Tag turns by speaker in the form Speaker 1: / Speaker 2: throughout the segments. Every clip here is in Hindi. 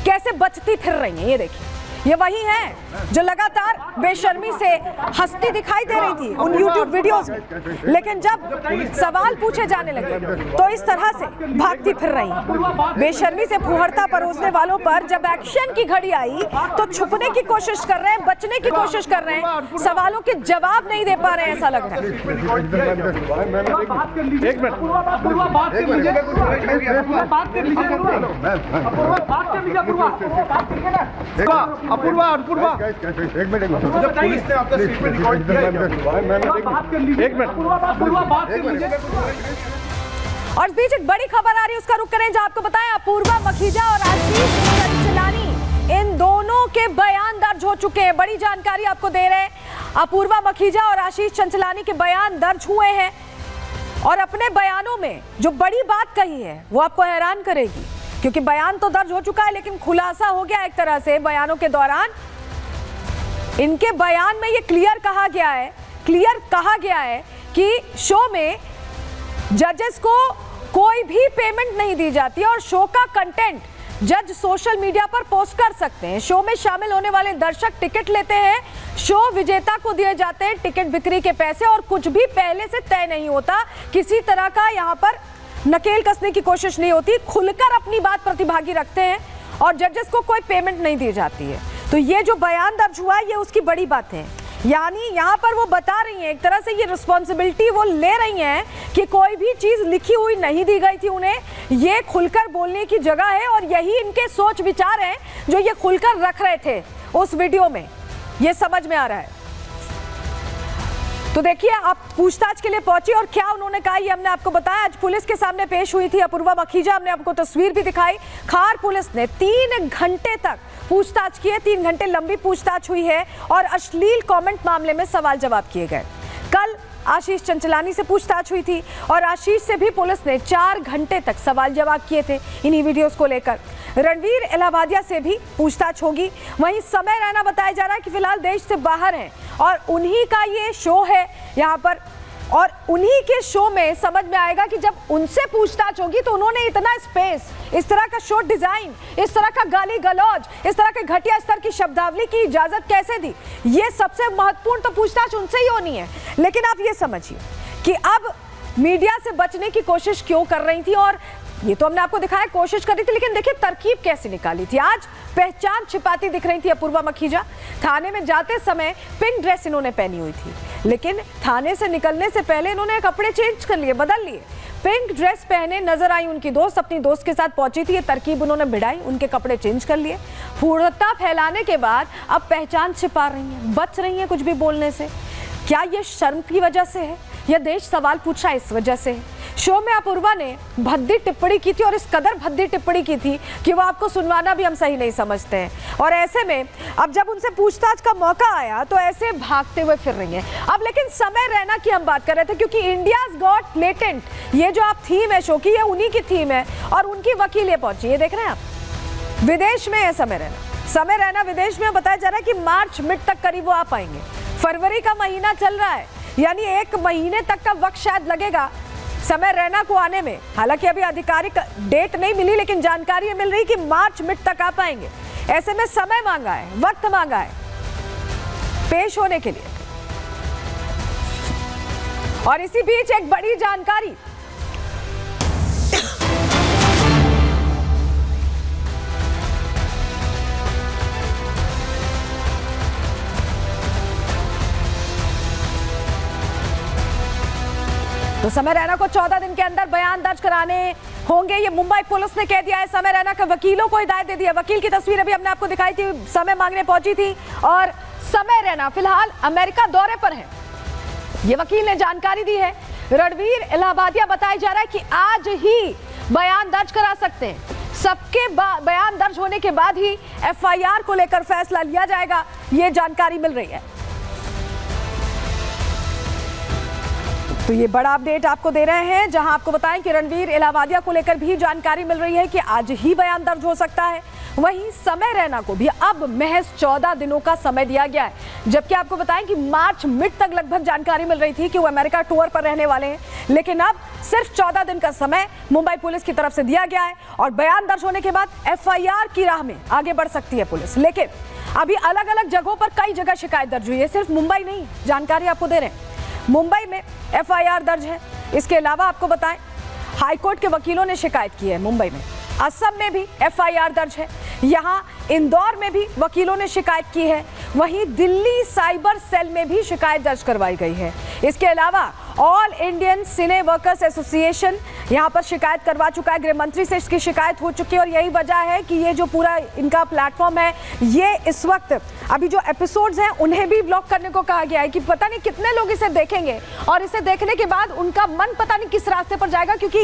Speaker 1: कैसे बचती फिर रही हैं। ये देखिए, ये वही है जो लगातार बेशर्मी से हंसती दिखाई दे रही थी उन YouTube वीडियोस में, लेकिन जब सवाल पूछे जाने लगे तो इस तरह से भागती फिर रही हैं। बेशर्मी से फुहड़ता परोसने वालों पर जब एक्शन की घड़ी आई तो छुपने की कोशिश कर रहे हैं, बचने की कोशिश कर रहे हैं, सवालों के जवाब नहीं दे पा रहे हैं, ऐसा लग रहा है।
Speaker 2: अपूर्वा, अपूर्वा, एक मिनट, पुलिस ने आपका स्टेटमेंट रिकॉर्ड किया है। एक मिनट।
Speaker 1: और इस बीच एक बड़ी खबर आ रही है, उसका रुख करें जहां आपको बताएं अपूर्वा मखीजा और आशीष चंचलानी, इन दोनों के बयान दर्ज हो चुके हैं। बड़ी जानकारी आपको दे रहे हैं, अपूर्वा मखीजा और आशीष चंचलानी के बयान दर्ज हुए हैं और अपने बयानों में जो बड़ी बात कही है वो आपको हैरान करेगी, क्योंकि बयान तो दर्ज हो चुका है लेकिन खुलासा हो गया एक तरह से बयानों के दौरान। इनके बयान में ये क्लियर कहा गया है कि शो में जजेस को कोई भी पेमेंट नहीं दी जाती और शो का कंटेंट जज सोशल मीडिया पर पोस्ट कर सकते हैं। शो में शामिल होने वाले दर्शक टिकट लेते हैं, शो विजेता को दिए जाते हैं टिकट बिक्री के पैसे और कुछ भी पहले से तय नहीं होता। किसी तरह का यहाँ पर नकेल कसने की कोशिश नहीं होती, खुलकर अपनी बात प्रतिभागी रखते हैं और जजेस को कोई पेमेंट नहीं दी जाती है। तो ये जो बयान दर्ज हुआ है ये उसकी बड़ी बात है, यानी यहाँ पर वो बता रही हैं, एक तरह से ये रिस्पॉन्सिबिलिटी वो ले रही हैं कि कोई भी चीज़ लिखी हुई नहीं दी गई थी उन्हें, ये खुलकर बोलने की जगह है और यही इनके सोच विचार हैं जो ये खुलकर रख रहे थे उस वीडियो में, ये समझ में आ रहा है। तो देखिए, आप पूछताछ के लिए पहुंची और क्या उन्होंने कहा ये हमने आपको बताया। आज पुलिस के सामने पेश हुई थी अपूर्वा मखीजा, हमने आपको तस्वीर भी दिखाई। खार पुलिस ने 3 घंटे तक पूछताछ की है, 3 घंटे लंबी पूछताछ हुई है और अश्लील कमेंट मामले में सवाल जवाब किए गए। कल आशीष चंचलानी से पूछताछ हुई थी और आशीष से भी पुलिस ने 4 घंटे तक सवाल जवाब किए थे इन्हीं वीडियोस को लेकर। रणवीर इलाहाबादिया से भी पूछताछ होगी। वहीं समय रैना बताया जा रहा है कि फिलहाल देश से बाहर हैं और उन्हीं का ये शो है यहाँ पर और उन्हीं के शो में समझ में आएगा कि जब उनसे पूछताछ होगी तो उन्होंने इतना स्पेस, इस तरह का शो डिजाइन, इस तरह का गाली गलौज, इस तरह के घटिया स्तर की शब्दावली की इजाजत कैसे दी। ये सबसे महत्वपूर्ण तो पूछताछ उनसे ही होनी है। लेकिन आप ये समझिए कि अब मीडिया से बचने की कोशिश क्यों कर रही थी, और ये तो हमने आपको दिखाया कोशिश कर रही थी, लेकिन देखिए तरकीब कैसे निकाली थी। आज पहचान छिपाती दिख रही थी अपूर्वा मखीजा। थाने में जाते समय पिंक ड्रेस इन्होंने पहनी हुई थी, लेकिन थाने से निकलने से पहले इन्होंने कपड़े चेंज कर लिए, बदल लिए। पिंक ड्रेस पहने नजर आई उनकी दोस्त, अपनी दोस्त के साथ पहुंची थी, ये तरकीब उन्होंने भिड़ाई, उनके कपड़े चेंज कर लिए। फूहड़ता फैलाने के बाद अब पहचान छिपा रही हैं, बच रही हैं कुछ भी बोलने से। क्या ये शर्म की वजह से है या देश सवाल पूछा इस वजह से है? शो में अपूर्वा ने भद्दी टिप्पणी की थी और इस कदर भद्दी टिप्पणी की थी कि वो आपको सुनवाना भी हम सही नहीं समझते हैं। और ऐसे में अब जब उनसे पूछताछ का मौका आया तो ऐसे भागते हुए फिर रही हैं। अब लेकिन समय रैना की हम बात कर रहे थे, क्योंकि इंडियाज गॉट लेटेंट ये जो आप थीम है शो की, ये उन्हीं की थीम है और उनकी वकील ये पहुंची, ये देख रहे हैं आप, विदेश में है समय रैना विदेश में। बताया जा रहा है कि मार्च मिड तक करीब वो आ पाएंगे। फरवरी का महीना चल रहा है, यानी 1 महीने तक का वक्त शायद लगेगा समय रैना को आने में। हालांकि अभी आधिकारिक डेट नहीं मिली, लेकिन जानकारी मिल रही कि मार्च मिड तक आ पाएंगे। ऐसे में समय मांगा है, वक्त मांगा है पेश होने के लिए। और इसी बीच एक बड़ी जानकारी, तो समय रैना को 14 दिन के अंदर बयान दर्ज कराने होंगे, ये मुंबई पुलिस ने कह दिया है। समय रैना के वकीलों को हिदायत दे दी है। वकील की तस्वीर अभी हमने आपको दिखाई थी, समय मांगने पहुंची थी और समय रैना फिलहाल अमेरिका दौरे पर है, ये वकील ने जानकारी दी है। रणवीर इलाहाबादिया बताया जा रहा है कि आज ही बयान दर्ज करा सकते हैं। सबके बयान दर्ज होने के बाद ही FIR को लेकर फैसला लिया जाएगा, ये जानकारी मिल रही है। तो ये बड़ा अपडेट आपको दे रहे हैं, जहां आपको बताएं कि रणवीर इलाहाबादिया को लेकर भी जानकारी मिल रही है कि आज ही बयान दर्ज हो सकता है। वहीं समय रैना को भी अब महज 14 दिनों का समय दिया गया है, जबकि आपको बताएं कि मार्च मिड तक लगभग जानकारी मिल रही थी कि वो अमेरिका टूर पर रहने वाले हैं, लेकिन अब सिर्फ 14 दिन का समय मुंबई पुलिस की तरफ से दिया गया है और बयान दर्ज होने के बाद FIR की राह में आगे बढ़ सकती है पुलिस। लेकिन अभी अलग अलग जगहों पर कई जगह शिकायत दर्ज हुई है, सिर्फ मुंबई नहीं, जानकारी आपको दे रहे हैं। मुंबई में FIR दर्ज है। इसके अलावा आपको बताएं हाईकोर्ट के वकीलों ने शिकायत की है मुंबई में। असम में भी FIR दर्ज है। यहाँ इंदौर में भी वकीलों ने शिकायत की है। वहीं दिल्ली साइबर सेल में भी शिकायत दर्ज करवाई गई है। इसके अलावा ऑल इंडियन सिने वर्कर्स एसोसिएशन यहाँ पर शिकायत करवा चुका है। गृह मंत्री से इसकी शिकायत हो चुकी है और यही वजह है कि ये जो पूरा इनका प्लेटफॉर्म है, ये इस वक्त अभी जो एपिसोड्स हैं उन्हें भी ब्लॉक करने को कहा गया है कि पता नहीं कितने लोग इसे देखेंगे और इसे देखने के बाद उनका मन पता नहीं किस रास्ते पर जाएगा, क्योंकि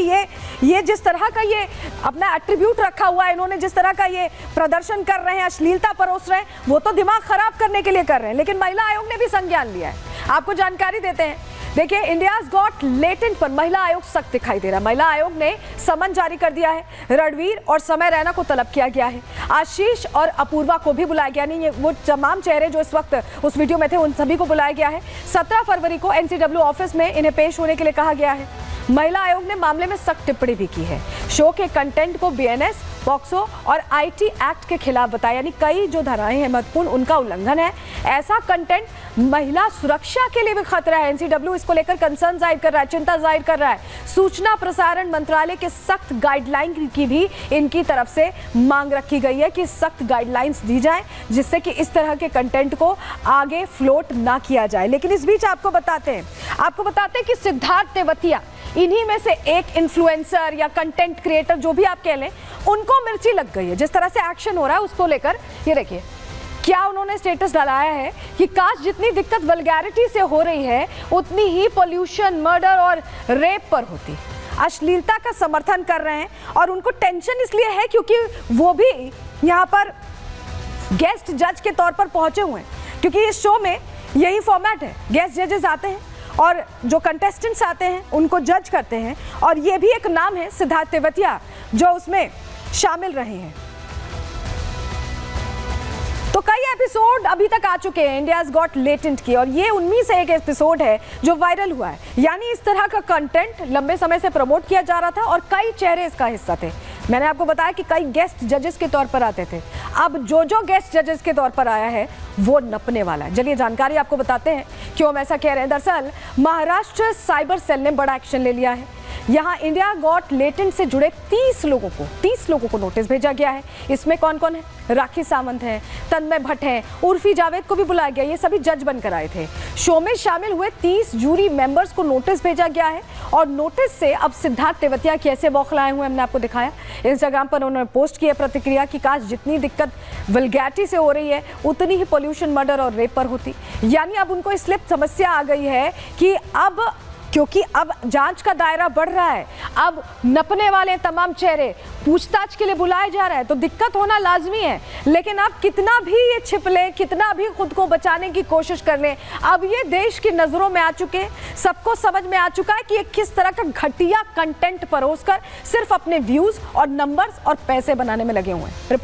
Speaker 1: ये जिस तरह का ये अपना एट्रीब्यूट रखा हुआ है, इन्होंने जिस तरह का ये प्रदर्शन कर रहे हैं, अश्लीलता परोस रहे हैं, वो तो दिमाग खराब करने के लिए कर रहे हैं। लेकिन महिला आयोग ने भी संज्ञान लिया है। आपको जानकारी देते हैं, देखिए इंडियाज गॉट लेटेंट पर महिला आयोग सख्त दिखाई दे रहा है। महिला आयोग ने समन जारी कर दिया है। रणवीर और समय रैना को तलब किया गया है। आशीष और अपूर्वा को भी बुलाया गया, नहीं वो तमाम चेहरे जो इस वक्त उस वीडियो में थे उन सभी को बुलाया गया है। 17 फरवरी को NCW ऑफिस में इन्हें पेश होने के लिए कहा गया है। महिला आयोग ने मामले में सख्त टिप्पणी भी की है। शो के कंटेंट को BNS, पॉक्सो और IT एक्ट के खिलाफ बताया, यानी कई जो धाराएं हैं महत्वपूर्ण उनका उल्लंघन है। ऐसा कंटेंट महिला सुरक्षा के लिए भी खतरा है। NCW इसको लेकर कंसर्न जाहिर कर रहा है, चिंता जाहिर कर रहा है। सूचना प्रसारण मंत्रालय के सख्त गाइडलाइन की भी इनकी तरफ से मांग रखी गई है कि सख्त गाइडलाइंस दी जाए, जिससे कि इस तरह के कंटेंट को आगे फ्लोट ना किया जाए। लेकिन इस बीच आपको बताते हैं कि सिद्धार्थ तेवतिया इन्हीं में से एक इन्फ्लुएंसर या कंटेंट क्रिएटर जो भी आप कह लें, उनको मिर्ची लग गई है। जिस तरह से एक्शन हो रहा है उसको लेकर ये देखिए क्या उन्होंने स्टेटस डालाया है कि काश जितनी दिक्कत वल्गैरिटी से हो रही है उतनी ही पोल्यूशन, मर्डर और रेप पर होती। अश्लीलता का समर्थन कर रहे हैं और उनको टेंशन इसलिए है क्योंकि वो भी यहाँ पर गेस्ट जज के तौर पर पहुंचे हुए हैं, क्योंकि इस शो में यही फॉर्मेट है, गेस्ट जजेस आते हैं और जो कंटेस्टेंट्स आते हैं उनको जज करते हैं। और ये भी एक नाम है सिद्धार्थ तेवतिया जो उसमें शामिल रहे हैं। तो कई एपिसोड अभी तक आ चुके हैं इंडियाज गॉट लेटेंट की, और ये उनमें से एक एपिसोड है जो वायरल हुआ है। यानी इस तरह का कंटेंट लंबे समय से प्रमोट किया जा रहा था और कई चेहरे इसका हिस्सा थे। मैंने आपको बताया कि कई गेस्ट जजेस के तौर पर आते थे। अब जो गेस्ट जजेस के तौर पर आया है वो नपने वाला है। चलिए जानकारी आपको बताते हैं क्यों हम ऐसा कह रहे हैं। दरअसल महाराष्ट्र साइबर सेल ने बड़ा एक्शन ले लिया है। यहाँ इंडिया गॉट लेटेंट से जुड़े 30 लोगों को नोटिस भेजा गया है। इसमें कौन कौन है? राखी सावंत हैं, तन्मय भट्ट हैं, उर्फी जावेद को भी बुलाया गया। ये सभी जज बनकर आए थे। शो में शामिल हुए 30 जूरी मेंबर्स को नोटिस भेजा गया है और नोटिस से अब सिद्धार्थ तेवतिया कैसे बौखलाए हुए हमने आपको दिखाया। इंस्टाग्राम पर उन्होंने पोस्ट किया प्रतिक्रिया कि काश जितनी दिक्कत वल्गैरिटी से हो रही है उतनी ही पोल्यूशन, मर्डर और रेप पर होती। यानी अब उनको इसलिए समस्या आ गई है कि क्योंकि अब जांच का दायरा बढ़ रहा है, अब नपने वाले तमाम चेहरे पूछताछ के लिए बुलाए जा रहे हैं, तो दिक्कत होना लाजमी है। लेकिन आप कितना भी ये छिप लें, कितना भी खुद को बचाने की कोशिश कर लें, अब ये देश की नज़रों में आ चुके, सबको समझ में आ चुका है कि ये किस तरह का घटिया कंटेंट परोसकर सिर्फ अपने व्यूज़ और नंबर्स और पैसे बनाने में लगे हुए हैं।